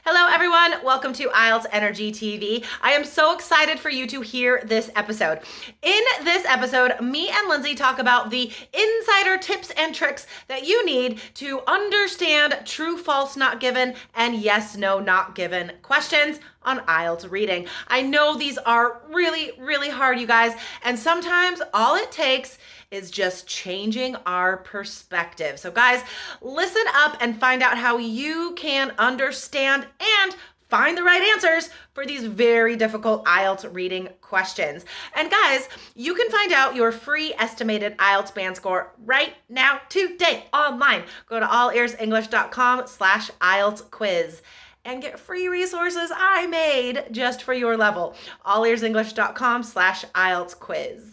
Hello, everyone. Welcome to IELTS Energy TV. I am so excited for you to hear this episode. In this episode, me and Lindsay talk about the insider tips and tricks that you need to understand true, false, not given, and yes, no, not given questions on IELTS reading. I know these are really hard, you guys, and sometimes all it takes is just changing our perspective. So guys, listen up and find out how you can understand and find the right answers for these very difficult IELTS reading questions. And guys, you can find out your free estimated IELTS band score right now, today, online. Go to allearsenglish.com/IELTS quiz and get free resources I made just for your level. allearsenglish.com/IELTS quiz.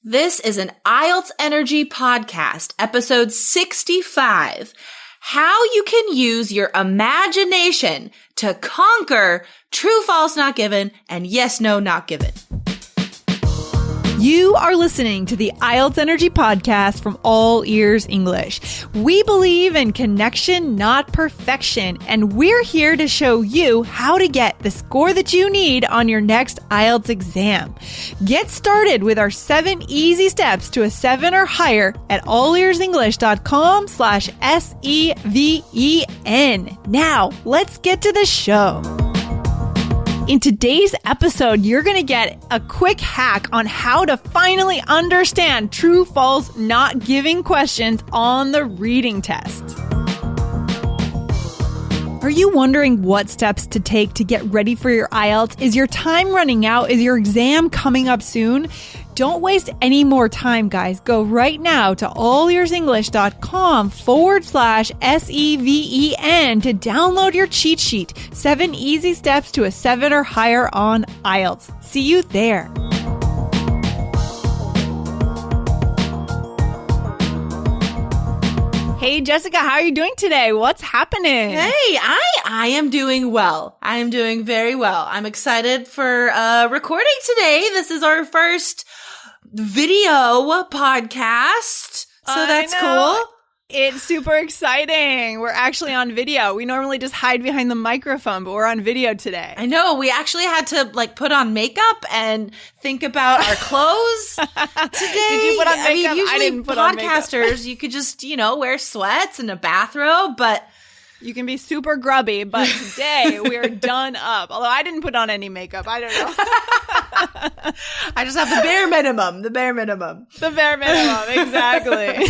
This is an IELTS Energy podcast, episode 65, how you can use your imagination to conquer true, false, not given, and yes, no, not given. You are listening to the IELTS Energy podcast from All Ears English. We believe in connection, not perfection, and we're here to show you how to get the score that you need on your next IELTS exam. Get started with our 7 easy steps to a 7 or higher at allearsenglish.com/SEVEN. Now, let's get to the show. In today's episode, you're going to get a quick hack on how to finally understand true, false, not giving questions on the reading test. Are you wondering what steps to take to get ready for your IELTS? Is your time running out? Is your exam coming up soon? Don't waste any more time, guys. Go right now to allearsenglish.com/SEVEN to download your cheat sheet. 7 easy steps to a 7 or higher on IELTS. See you there. Hey, Jessica, how are you doing today? What's happening? Hey, I am doing well. I am doing very well. I'm excited for recording today. This is our first video podcast. So that's cool. It's super exciting. We're actually on video. We normally just hide behind the microphone, but we're on video today. I know. We actually had to put on makeup and think about our clothes today. Did you put on makeup? Usually I didn't put on makeup. Podcasters, you could just, wear sweats and a bathrobe, but you can be super grubby, but today we are done up. Although I didn't put on any makeup. I don't know. I just have the bare minimum. The bare minimum. The bare minimum, exactly. Okay.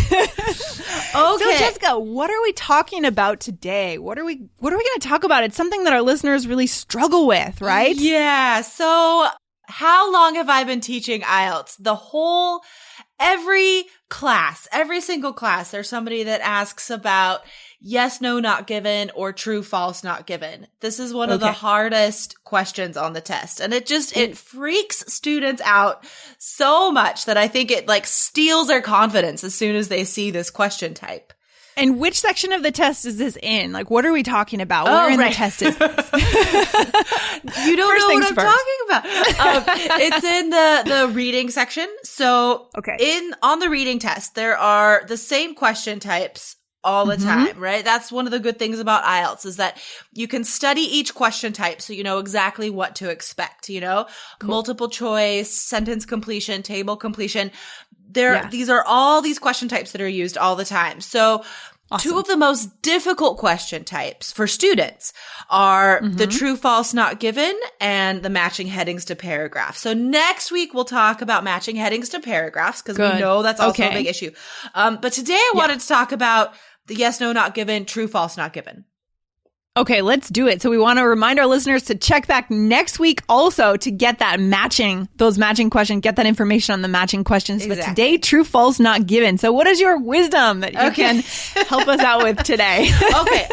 So Jessica, what are we talking about today? What are we going to talk about? It's something that our listeners really struggle with, right? Yeah. So how long have I been teaching IELTS? Every single class, there's somebody that asks about yes, no, not given, or true, false, not given. This is one of the hardest questions on the test. And it freaks students out so much that I think it steals their confidence as soon as they see this question type. And which section of the test is this in? What are we talking about? Where in the test is this? You don't know what I'm talking about. It's in the reading section. So on the reading test, there are the same question types all the time, right? That's one of the good things about IELTS is that you can study each question type so you know exactly what to expect, Multiple choice, sentence completion, table completion. These are all these question types that are used all the time. So two of the most difficult question types for students are the true, false, not given and the matching headings to paragraphs. So next week we'll talk about matching headings to paragraphs because we know that's also a big issue. But today I wanted to talk about the yes, no, not given, true, false, not given. Okay, let's do it. So we want to remind our listeners to check back next week also to get those matching questions, get that information on the matching questions. Exactly. But today, true, false, not given. So what is your wisdom that you can help us out with today? Okay,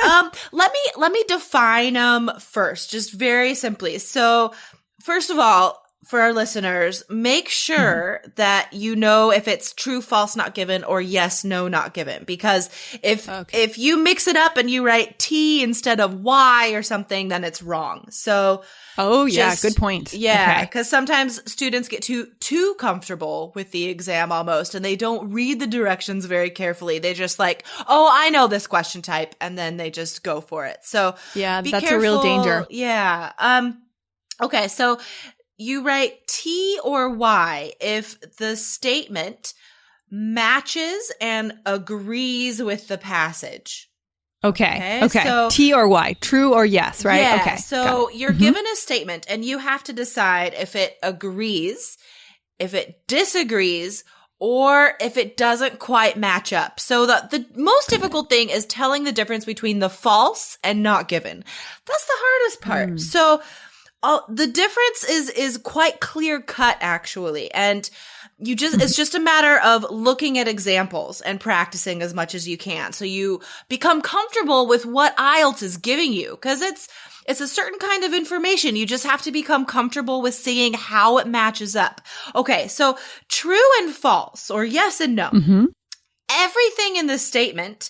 let me define them first, just very simply. So first of all, for our listeners, make sure that you know if it's true, false, not given, or yes, no, not given. Because if you mix it up and you write T instead of Y or something, then it's wrong. So good point. Yeah, because sometimes students get too comfortable with the exam almost, and they don't read the directions very carefully. They just like, oh, I know this question type, and then they just go for it. So yeah, be that's careful. a real danger. Yeah. Okay, so you write T or Y if the statement matches and agrees with the passage. Okay. So T or Y, true or yes, right? Yeah. Okay. So you're given a statement and you have to decide if it agrees, if it disagrees, or if it doesn't quite match up. So the most difficult thing is telling the difference between the false and not given. That's the hardest part. So the difference is quite clear cut actually. And it's just a matter of looking at examples and practicing as much as you can. So you become comfortable with what IELTS is giving you, because it's a certain kind of information. You just have to become comfortable with seeing how it matches up. Okay. So true and false, or yes and no. Everything in this statement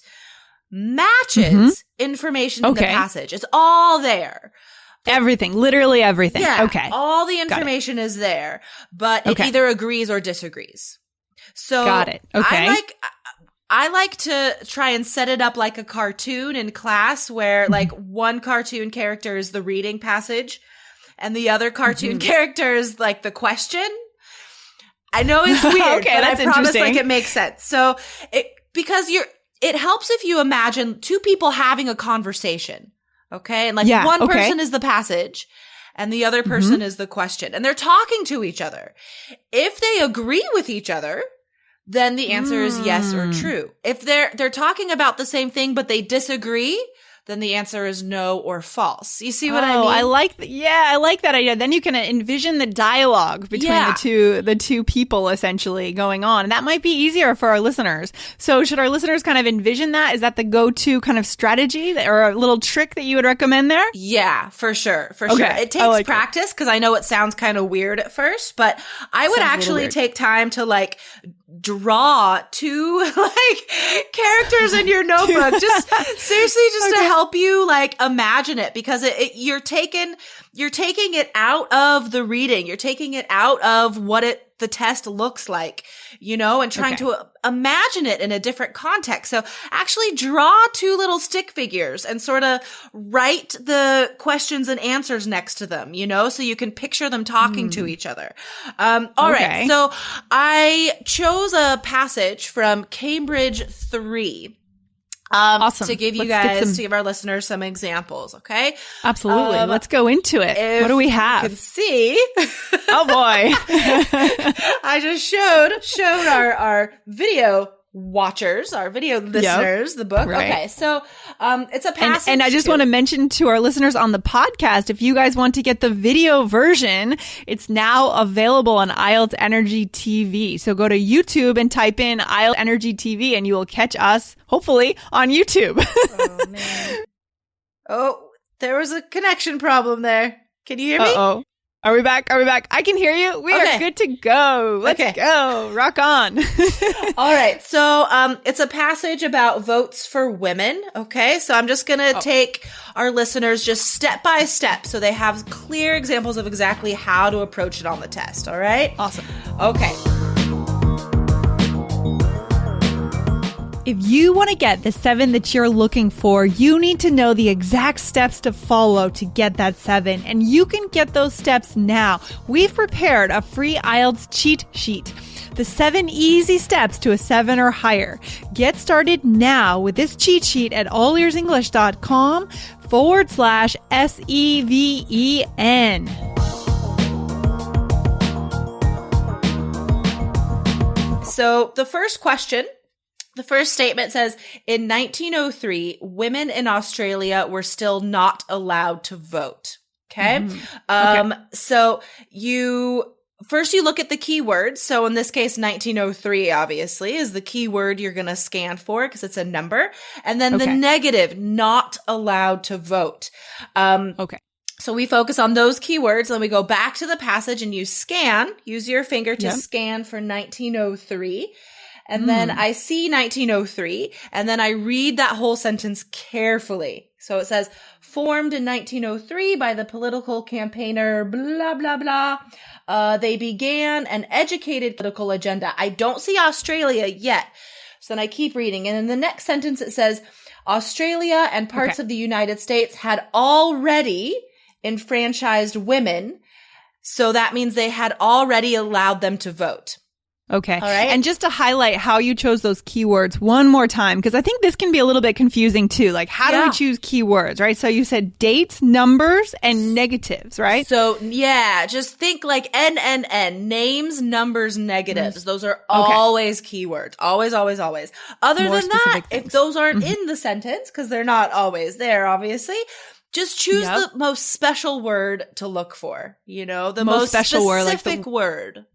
matches information in the passage. It's all there. Everything, literally everything. Yeah, okay. All the information is there, but it either agrees or disagrees. So got it. Okay. I like to try and set it up like a cartoon in class where like one cartoon character is the reading passage and the other cartoon character is like the question. I know it's weird, but I promise like it makes sense. So it helps if you imagine two people having a conversation. Okay. And like one person is the passage and the other person is the question, and they're talking to each other. If they agree with each other, then the answer is yes or true. If they're talking about the same thing, but they disagree, then the answer is no or false. You see what I mean? I like that idea. Then you can envision the dialogue between the two people essentially going on. And that might be easier for our listeners. So should our listeners kind of envision that? Is that the go-to kind of strategy or a little trick that you would recommend there? Yeah, for sure. For sure. It takes practice because I know it sounds kind of weird at first, but I would actually take time to like draw two like characters in your notebook, just seriously, just to help you like imagine it, because you're taking it out of the reading, you're taking it out of what the test looks like, and trying to imagine it in a different context. So actually draw two little stick figures and sort of write the questions and answers next to them, so you can picture them talking to each other. All right. So I chose a passage from Cambridge 3. Awesome. To give you to give our listeners some examples. Okay. Absolutely. Let's go into it. What do we have? You can see. Oh boy. I just showed our video watchers, our video listeners, the book. Right. Okay. So, it's a passage. And I just want to mention to our listeners on the podcast, if you guys want to get the video version, it's now available on IELTS Energy TV. So go to YouTube and type in IELTS Energy TV and you will catch us, hopefully, on YouTube. Oh, man. Oh, there was a connection problem there. Can you hear me? Uh-oh. Are we back? I can hear you. We are good to go. Let's go. Rock on. All right. So, it's a passage about votes for women. Okay. So I'm just going to take our listeners just step by step so they have clear examples of exactly how to approach it on the test. All right. Awesome. Okay. If you want to get the 7 that you're looking for, you need to know the exact steps to follow to get that 7. And you can get those steps now. We've prepared a free IELTS cheat sheet. The 7 easy steps to a 7 or higher. Get started now with this cheat sheet at allearsenglish.com/SEVEN. So the first question, the first statement says, in 1903, women in Australia were still not allowed to vote. Okay. So you look at the keywords. So in this case, 1903 obviously is the keyword you're going to scan for because it's a number. And then the negative, not allowed to vote. So So we focus on those keywords, then we go back to the passage and you use your finger to scan for 1903. And then I see 1903, and then I read that whole sentence carefully. So it says, formed in 1903 by the political campaigner, blah, blah, blah. They began an educated political agenda. I don't see Australia yet. So then I keep reading. And in the next sentence, it says, Australia and parts of the United States had already enfranchised women. So that means they had already allowed them to vote. Okay. All right. And just to highlight how you chose those keywords one more time, because I think this can be a little bit confusing too. Like, how do we choose keywords, right? So you said dates, numbers, and negatives, right? So yeah, just think like N, names, numbers, negatives. Those are always keywords. Always, always, always. Other More than that, things. if those aren't in the sentence, because they're not always there, obviously, just choose the most special word to look for, the most special specific word.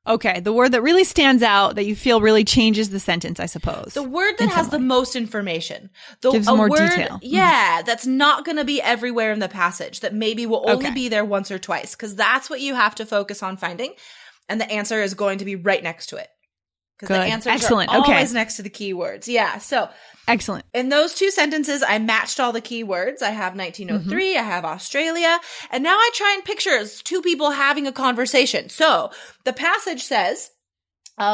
Okay, the word that really stands out that you feel really changes the sentence, I suppose. The word that has the most information. Gives more detail. Yeah, that's not going to be everywhere in the passage, that maybe will only be there once or twice, because that's what you have to focus on finding. And the answer is going to be right next to it. Because the answers are always next to the keywords. Yeah, so. Excellent. In those two sentences, I matched all the keywords. I have 1903, I have Australia, and now I try and picture two people having a conversation. So the passage says, in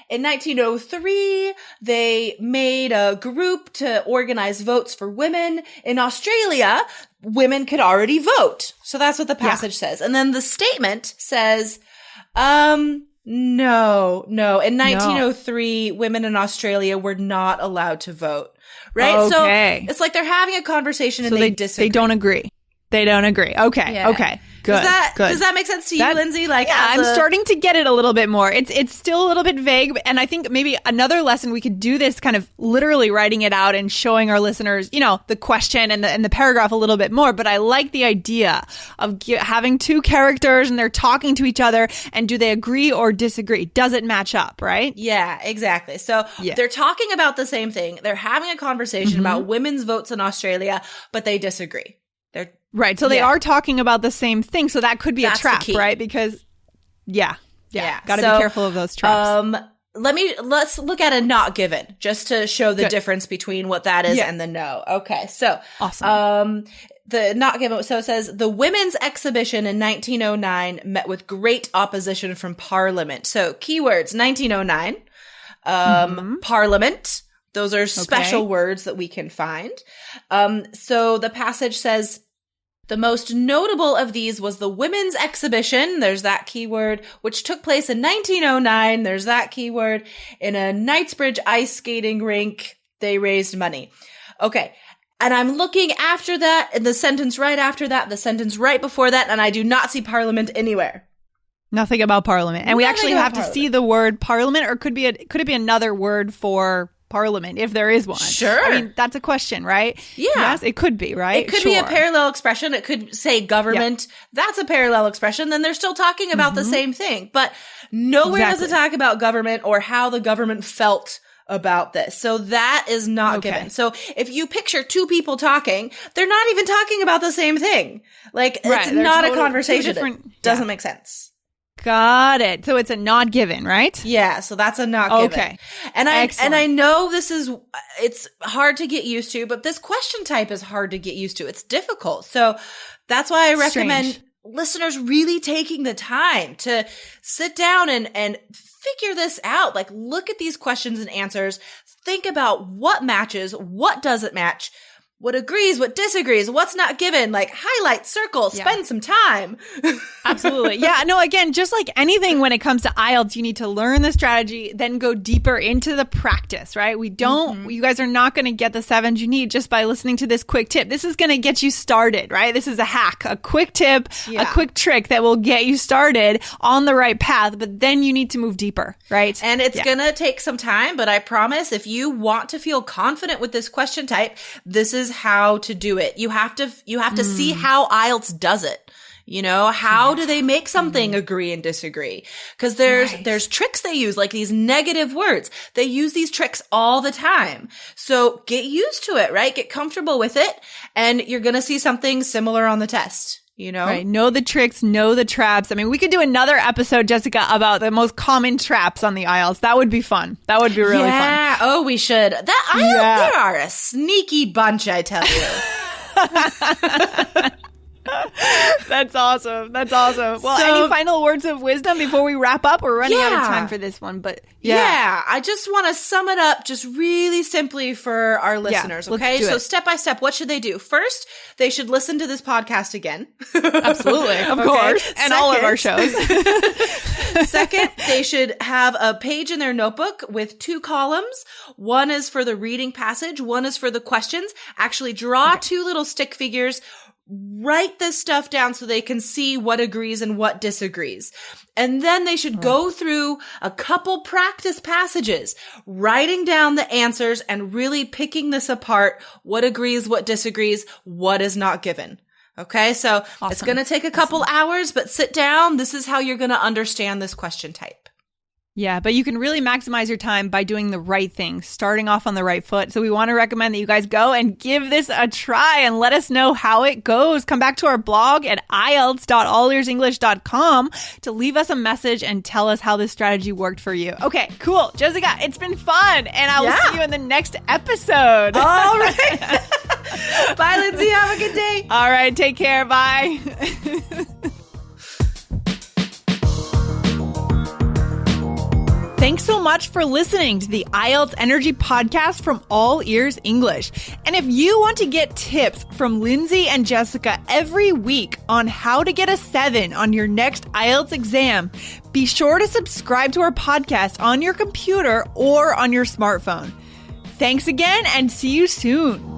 1903, they made a group to organize votes for women. In Australia, women could already vote. So that's what the passage says. And then the statement says, No. In 1903, women in Australia were not allowed to vote. Right? Okay. So it's like they're having a conversation and they disagree. They don't agree. Okay. Yeah. Okay. Good. Does that make sense to you, Lindsay? Like, I'm starting to get it a little bit more. It's still a little bit vague, and I think maybe another lesson we could do this kind of literally writing it out and showing our listeners, the question and the paragraph a little bit more. But I like the idea of having two characters and they're talking to each other, and do they agree or disagree? Does it match up? Right? Yeah, exactly. So they're talking about the same thing. They're having a conversation about women's votes in Australia, but they disagree. Right. So they are talking about the same thing. So that could be a trap, right? Because, got to be careful of those traps. Let's look at a not given, just to show the difference between what that is and the no. Okay. So, awesome. The not given. So it says the women's exhibition in 1909 met with great opposition from Parliament. So keywords, 1909, Parliament. Those are special words that we can find. So the passage says, the most notable of these was the women's exhibition, there's that keyword, which took place in 1909, there's that keyword, in a Knightsbridge ice skating rink. They raised money. Okay. And I'm looking after that, in the sentence right after that, the sentence right before that, and I do not see Parliament anywhere. Nothing about Parliament. And we actually have to see the word Parliament, or could it be another word for Parliament, if there is one? Sure. I mean, that's a question, right? Yeah. Yes, it could be, right? It could be a parallel expression. It could say government. That's a parallel expression. Then they're still talking about the same thing. But nowhere does it talk about government or how the government felt about this. So that is not given. So if you picture two people talking, they're not even talking about the same thing. Like, it's not a conversation. It doesn't make sense. Got it. So it's a not given, right? Yeah. So that's a not given. Okay. And I know it's hard to get used to, but this question type is hard to get used to. It's difficult. So that's why I recommend listeners really taking the time to sit down and figure this out. Like, look at these questions and answers. Think about what matches, what doesn't match, what agrees, what disagrees, what's not given, like highlight, circle, spend some time. Absolutely. Yeah. No, again, just like anything when it comes to IELTS, you need to learn the strategy, then go deeper into the practice, right? You guys are not going to get the 7s you need just by listening to this quick tip. This is going to get you started, right? This is a hack, a quick tip, a quick trick that will get you started on the right path, but then you need to move deeper, right? And it's going to take some time, but I promise if you want to feel confident with this question type, this is how to do it. You have to see how IELTS does it. You know, how do they make something agree and disagree? Because there's tricks they use, like these negative words. They use these tricks all the time. So get used to it, right? Get comfortable with it, and you're going to see something similar on the test. You know? Right. Know the tricks, know the traps. I mean, we could do another episode, Jessica, about the most common traps on the IELTS. That would be fun. That would be really fun. Yeah. Oh, we should. There are a sneaky bunch, I tell you. That's awesome. That's awesome. Well, any final words of wisdom before we wrap up? We're running out of time for this one, but yeah, I just want to sum it up just really simply for our listeners. Okay. So step by step, what should they do? First, they should listen to this podcast again. Absolutely. Of course. And all of our shows. Second, they should have a page in their notebook with 2 columns. One is for the reading passage. One is for the questions. Actually draw 2 little stick figures. Write this stuff down so they can see what agrees and what disagrees. And then they should go through a couple practice passages, writing down the answers and really picking this apart. What agrees, what disagrees, what is not given. Okay. So it's going to take a couple hours, but sit down. This is how you're going to understand this question type. Yeah, but you can really maximize your time by doing the right thing, starting off on the right foot. So we want to recommend that you guys go and give this a try and let us know how it goes. Come back to our blog at IELTS.allearsenglish.com to leave us a message and tell us how this strategy worked for you. Okay, cool. Jessica, it's been fun, and I will see you in the next episode. All right. Bye, Lindsay. Have a good day. All right, take care. Bye. Thanks so much for listening to the IELTS Energy Podcast from All Ears English. And if you want to get tips from Lindsay and Jessica every week on how to get a 7 on your next IELTS exam, be sure to subscribe to our podcast on your computer or on your smartphone. Thanks again, and see you soon.